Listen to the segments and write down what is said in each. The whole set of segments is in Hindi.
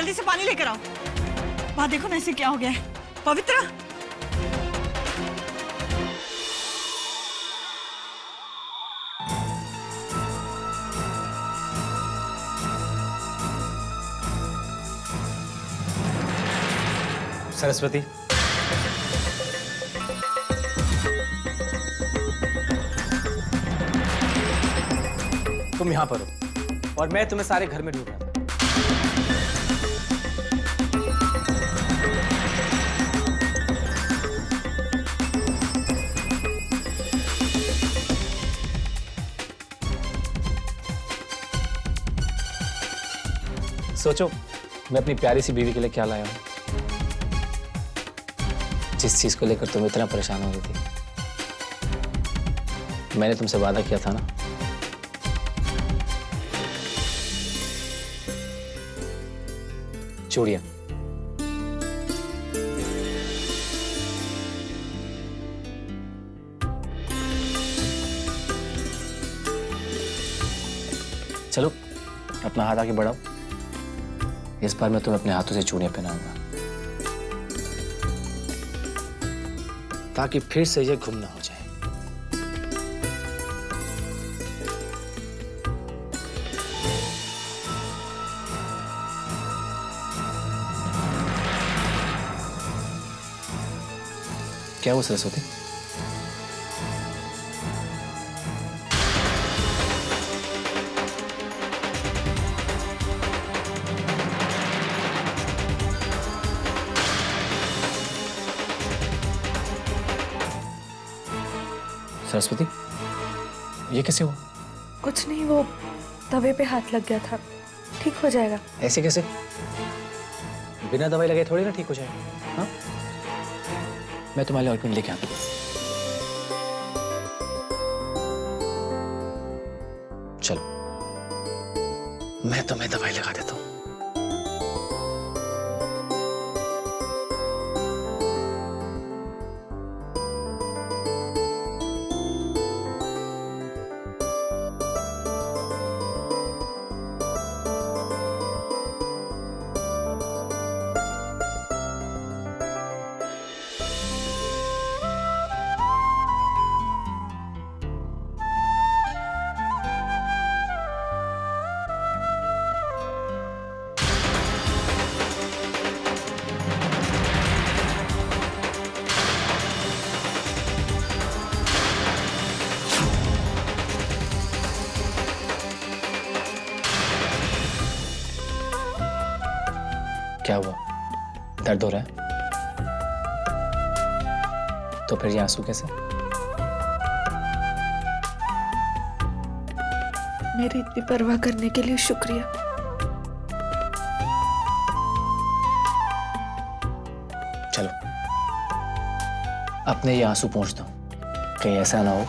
जल्दी से पानी लेकर आओ। वहां देखो ना इसे क्या हो गया है। पवित्रा, सरस्वती, तुम यहां पर हो और मैं तुम्हें सारे घर में ढूंढ रहा था। सोचो मैं अपनी प्यारी सी बीवी के लिए क्या लाया हूं। जिस चीज को लेकर तुम इतना परेशान हो रही थी, मैंने तुमसे वादा किया था ना। चूड़ियां। चलो अपना हाथ आगे बढ़ाओ। इस बार मैं तुम्हें अपने हाथों से चूड़ियां पहनाऊंगा, ताकि फिर से ये गुम ना हो जाए। क्या वो सरस्वती? सरस्वती, ये कैसे हुआ? कुछ नहीं, वो तवे पे हाथ लग गया था, ठीक हो जाएगा। ऐसे कैसे? बिना दवाई लगाए थोड़ी ना ठीक हो जाएगा। हाँ, मैं तुम्हारे लिए ऑइंटमेंट लेके आता हूँ। चलो मैं तुम्हें दवाई लगा देता हूँ। क्या हुआ? दर्द हो रहा है? तो फिर ये आंसू कैसे? मेरी इतनी परवाह करने के लिए शुक्रिया। चलो अपने ये आंसू पोंछ दो, कहीं ऐसा ना हो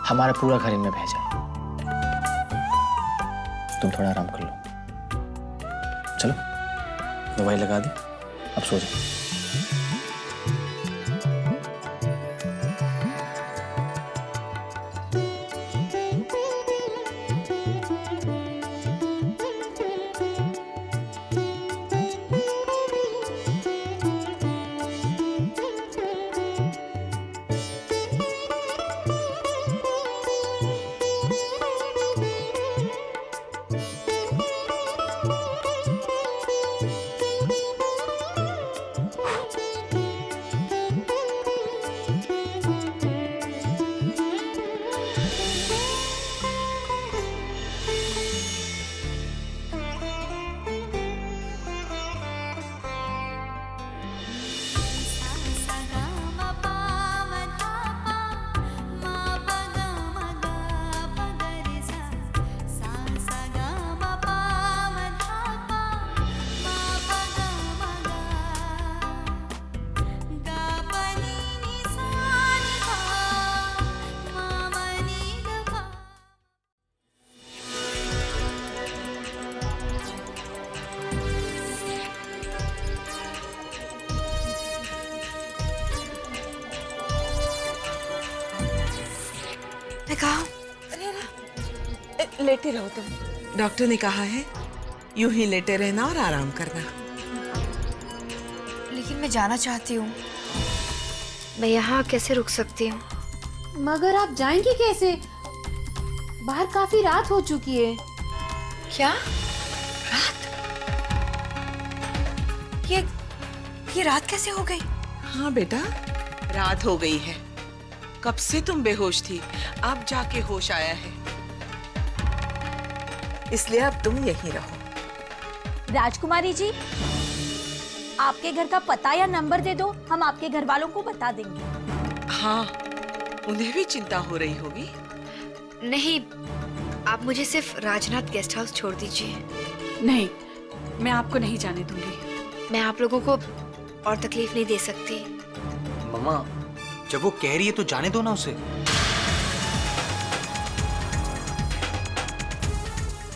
हमारा पूरा घर इनमें बह जाए। तुम थोड़ा आराम कर लो। चलो दवाई लगा दी, अब सो जाओ। मैं कहा लेटी रहो तुम। डॉक्टर ने कहा है यूं ही लेटे रहना और आराम करना। लेकिन मैं जाना चाहती हूँ। मैं यहाँ कैसे रुक सकती हूँ? मगर आप जाएंगी कैसे? बाहर काफी रात हो चुकी है। क्या रात? ये रात कैसे हो गई? हाँ बेटा, रात हो गई है। कब से तुम बेहोश थी, अब जाके होश आया है, इसलिए अब तुम यहीं रहो। राजकुमारी जी, आपके घर का पता या नंबर दे दो, हम आपके घर वालों को बता देंगे। हाँ, उन्हें भी चिंता हो रही होगी। नहीं, आप मुझे सिर्फ राजनाथ गेस्ट हाउस छोड़ दीजिए। नहीं, मैं आपको नहीं जाने दूंगी। मैं आप लोगों को और तकलीफ नहीं दे सकती। मम्मा, जब वो कह रही है तो जाने दो ना उसे।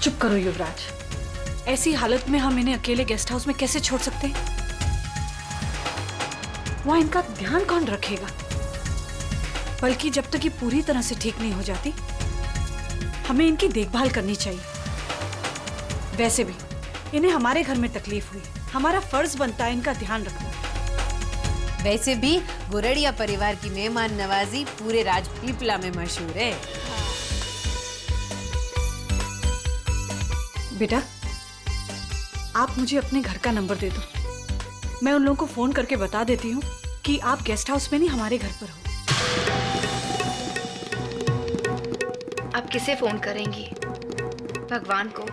चुप करो युवराज, ऐसी हालत में हम इन्हें अकेले गेस्ट हाउस में कैसे छोड़ सकते हैं? वहाँ इनका ध्यान कौन रखेगा? बल्कि जब तक ये पूरी तरह से ठीक नहीं हो जाती, हमें इनकी देखभाल करनी चाहिए। वैसे भी इन्हें हमारे घर में तकलीफ हुई, हमारा फर्ज बनता है इनका ध्यान रखना। वैसे भी गुरड़िया परिवार की मेहमान नवाजी पूरे राजपीपला में मशहूर है। बेटा, आप मुझे अपने घर का नंबर दे दो, मैं उन लोगों को फोन करके बता देती हूँ कि आप गेस्ट हाउस में नहीं, हमारे घर पर हो। आप किसे फोन करेंगी? भगवान को,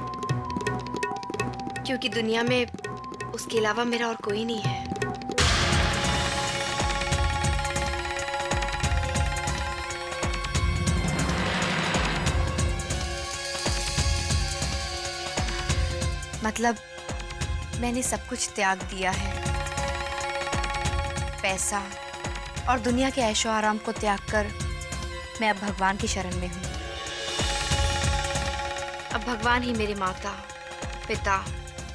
क्योंकि दुनिया में उसके अलावा मेरा और कोई नहीं है। मतलब मैंने सब कुछ त्याग दिया है। पैसा और दुनिया के ऐशो आराम को त्याग कर मैं अब भगवान की शरण में हूँ। अब भगवान ही मेरे माता, पिता,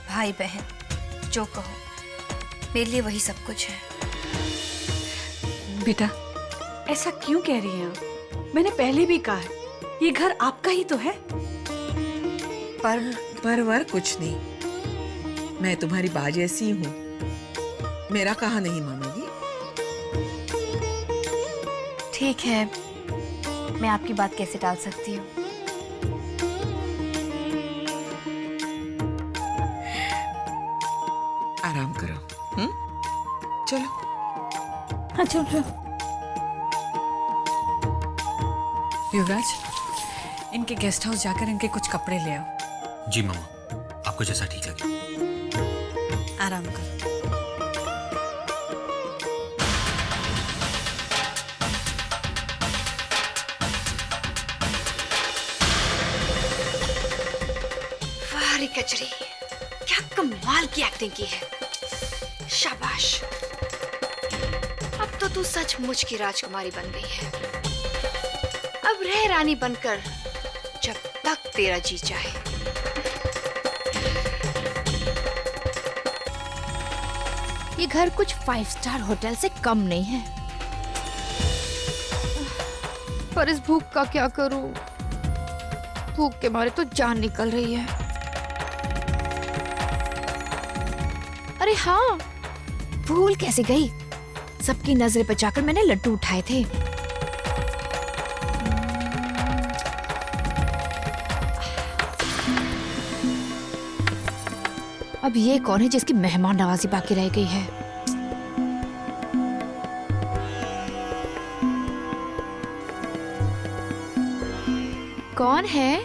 भाई बहन, जो कहो, मेरे लिए वही सब कुछ है। बेटा, ऐसा क्यों कह रही हैं आप? मैंने पहले भी कहा है, ये घर आपका ही तो है। परवर कुछ नहीं, मैं तुम्हारी बात जैसी हूँ, मेरा कहा नहीं मानोगी। ठीक है, मैं आपकी बात कैसे टाल सकती हूँ? आराम करो। चलो। हाँ चलो। युवराज, इनके गेस्ट हाउस जाकर इनके कुछ कपड़े ले आओ। जी मम्मा, आपको जैसा ठीक लगे। आराम करो। वाह रे कचरी, क्या कमाल की एक्टिंग की है। शाबाश, अब तो तू सचमुच की राजकुमारी बन गई है। अब रह रानी बनकर जब तक तेरा जी चाहे। ये घर कुछ 5 स्टार होटल से कम नहीं है। पर इस भूख का क्या करूं? भूख के मारे तो जान निकल रही है। अरे हाँ, भूल कैसे गई? सबकी नजरें बचाकर मैंने लड्डू उठाए थे। अब ये कौन है जिसकी मेहमान नवाजी बाकी रह गई है? कौन है?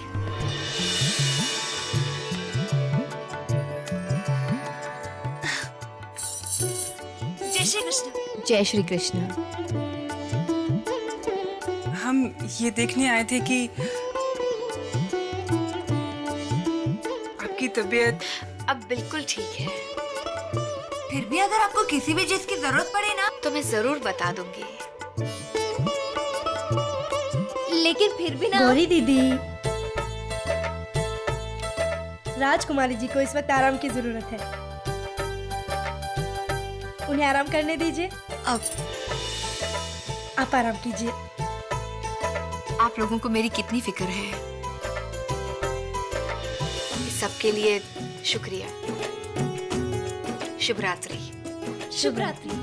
जय श्री कृष्ण। जय श्री कृष्ण। हम ये देखने आए थे कि आपकी तबीयत अब बिल्कुल ठीक है। फिर भी अगर आपको किसी भी चीज की जरूरत पड़े ना, तो मैं जरूर बता दूंगी। लेकिन फिर भी ना। गौरी दीदी, राजकुमारी जी को इस वक्त आराम की जरूरत है, उन्हें आराम करने दीजिए। अब आप आराम कीजिए। आप लोगों को मेरी कितनी फिक्र है। इस सब के लिए शुक्रिया। शुभ रात्रि। शुभ रात्रि।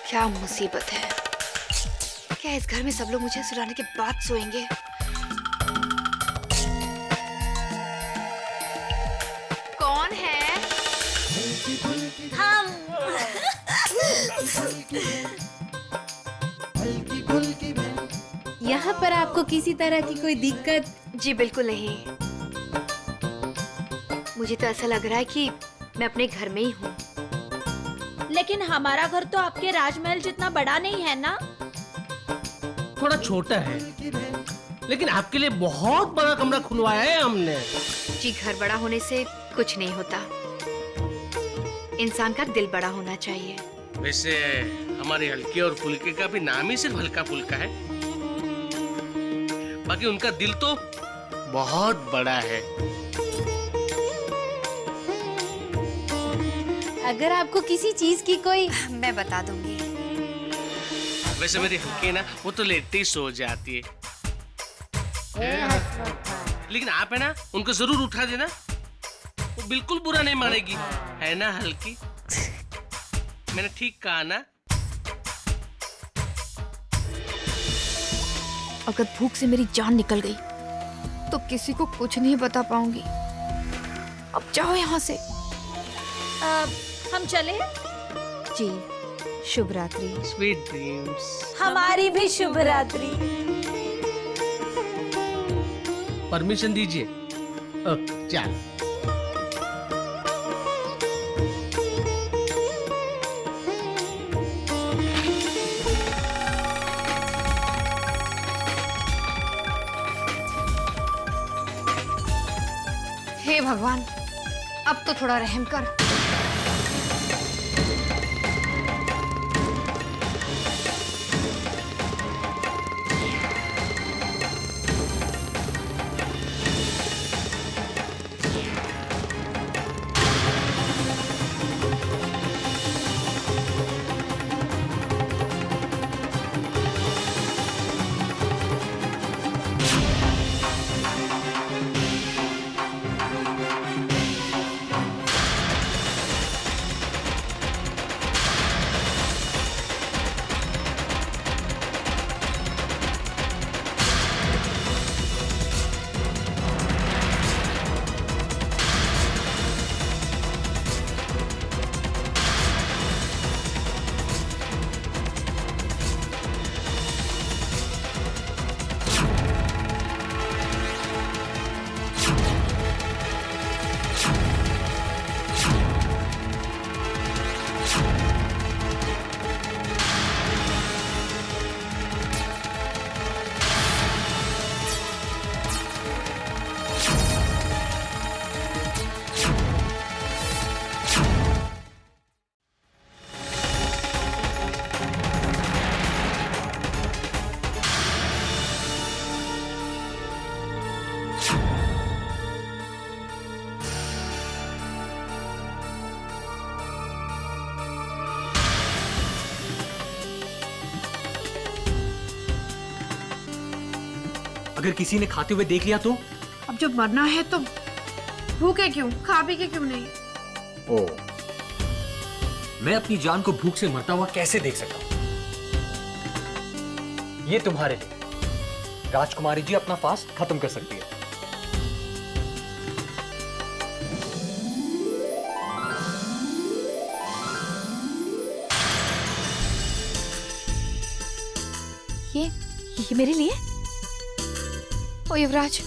क्या मुसीबत है। क्या इस घर में सब लोग मुझे सुलाने के बाद सोएंगे? कौन है? हम। यहाँ पर आपको किसी तरह की कोई दिक्कत? जी बिल्कुल नहीं। मुझे तो ऐसा लग रहा है कि मैं अपने घर में ही हूँ। लेकिन हमारा घर तो आपके राजमहल जितना बड़ा नहीं है ना। थोड़ा छोटा है, लेकिन आपके लिए बहुत बड़ा कमरा खुलवाया है हमने। जी घर बड़ा होने से कुछ नहीं होता, इंसान का दिल बड़ा होना चाहिए। वैसे हमारे हल्के और फुल्के का भी नाम ही सिर्फ हल्का फुल्का है, बाकी उनका दिल तो बहुत बड़ा है। अगर आपको किसी चीज की कोई... मैं बता दूंगी। वैसे मेरी हल्के ना वो तो लेटे ही सो जाती है, लेकिन आप है ना उनको जरूर उठा देना, वो बिल्कुल बुरा नहीं मानेगी, है ना हल्की? मैंने ठीक कहा ना? अगर भूख से मेरी जान निकल गई तो किसी को कुछ नहीं बता पाऊंगी। अब जाओ यहाँ से। हम चले? जी शुभ रात्रि। Sweet dreams. हमारी भी शुभ रात्रि। परमिशन दीजिए। चल। हे भगवान, अब तो थोड़ा रहम कर। अगर किसी ने खाते हुए देख लिया तो? अब जब मरना है तो भूखे क्यों, खा पी के क्यों नहीं? ओ, मैं अपनी जान को भूख से मरता हुआ कैसे देख सकता हूं? ये तुम्हारे लिए राजकुमारी जी अपना फास्ट खत्म कर सकती है। ये मेरे लिए? ओ युवराज,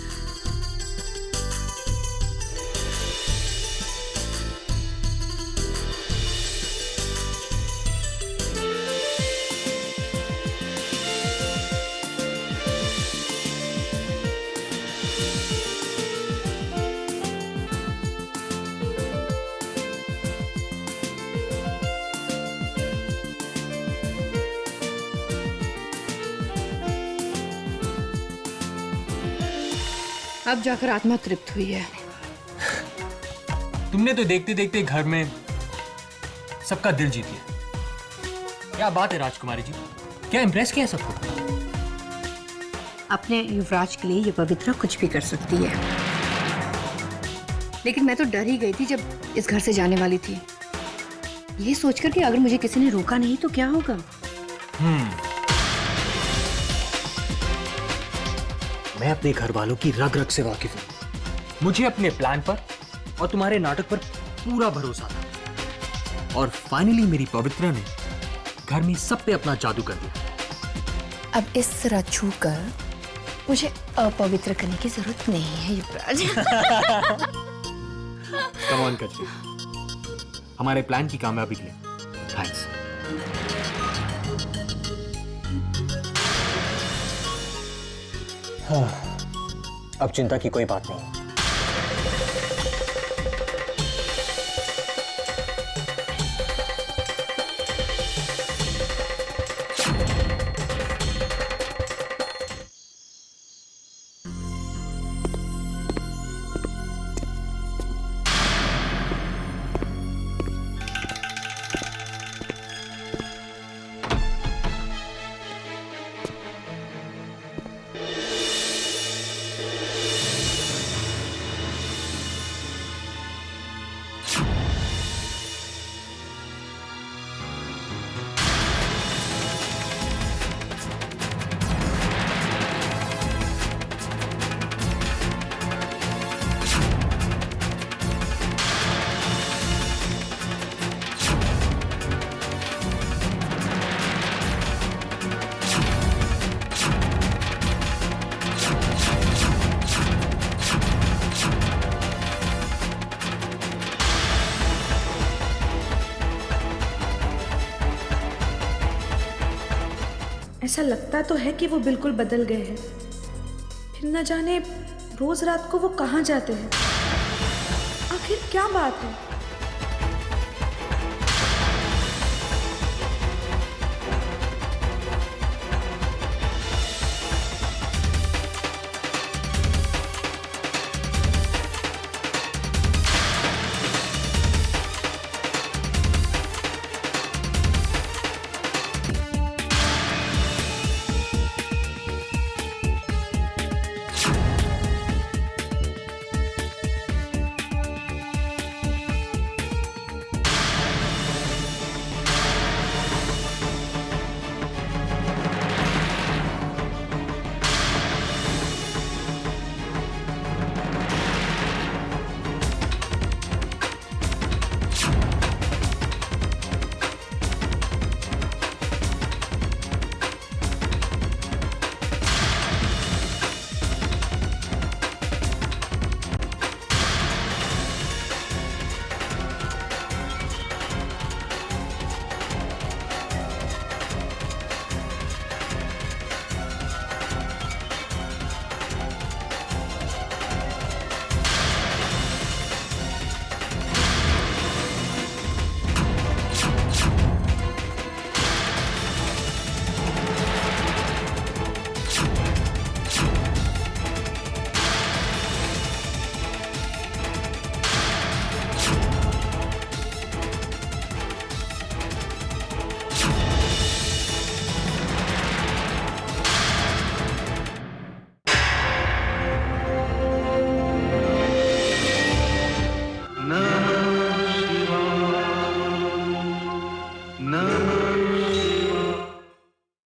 अब जाकर आत्मा तृप्त हुई है। तुमने तो देखते देखते घर में सबका दिल जीत लिया। क्या बात है राजकुमारी जी, क्या इम्प्रेस किया सबको? अपने युवराज के लिए ये पवित्रा कुछ भी कर सकती है, लेकिन मैं तो डर ही गई थी जब इस घर से जाने वाली थी, ये सोचकर कि अगर मुझे किसी ने रोका नहीं तो क्या होगा। मैं अपने घर वालों की रग रग से वाकिफ हूँ। मुझे अपने प्लान पर और तुम्हारे नाटक पर पूरा भरोसा था, और फाइनली मेरी पवित्रा ने घर में सब पे अपना जादू कर दिया। अब इस तरह छूकर मुझे अपवित्र करने की जरूरत नहीं है युवराज। कम ऑन कजरी, हमारे प्लान की कामयाबी के लिए थैंक्स। हाँ, अब चिंता की कोई बात नहीं। ऐसा लगता तो है कि वो बिल्कुल बदल गए हैं, फिर न जाने रोज रात को वो कहाँ जाते हैं। आखिर क्या बात है? नमः शिवाय, नमः